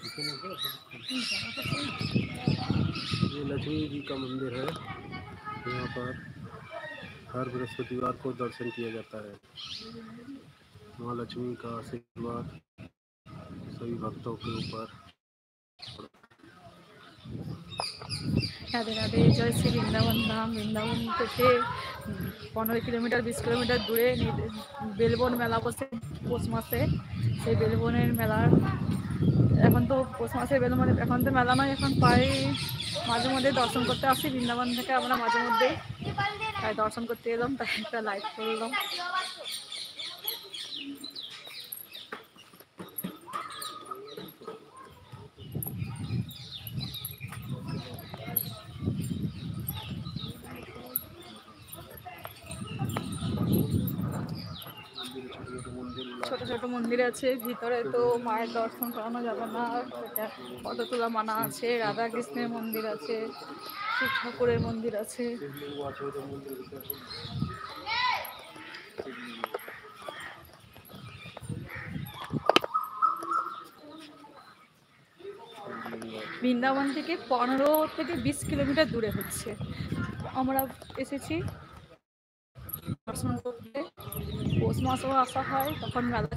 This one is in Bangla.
ये लक्ष्मी जी का मंदिर है। यहाँ पर हर बृहस्पतिवार को दर्शन किया जाता है। माँ लक्ष्मी का आशीर्वाद सभी भक्तों के ऊपर। রাধে রাধে, জয় শ্রী বৃন্দাবন ধাম। বৃন্দাবন থেকে 15 কিলোমিটার 20 কিলোমিটার দূরে বেলবন মেলা বসে পৌষ মাসে। সেই বেলবনের মেলার এখন তো পৌষ মাসে বেলবন, এখন তো মেলা নয়, এখন প্রায় মাঝে মধ্যে দর্শন করতে আসি বৃন্দাবন থেকে আমরা মাঝে মধ্যে, তাই দর্শন করতে এলাম, তাই একটা লাইভ করলাম। ছোট ছোট মন্দির আছে ভিতরে, তো মায়ের দর্শন করানো যাবে না, ফটো তোলা মানা আছে। রাধা কৃষ্ণের মন্দির আছে, শিব ঠাকুরের মন্দির আছে। বৃন্দাবন থেকে 15 থেকে 20 কিলোমিটার দূরে হচ্ছে। আমরা এসেছি দর্শন করতে। পৌষ মাসেও আসা হয়, তখন মেলা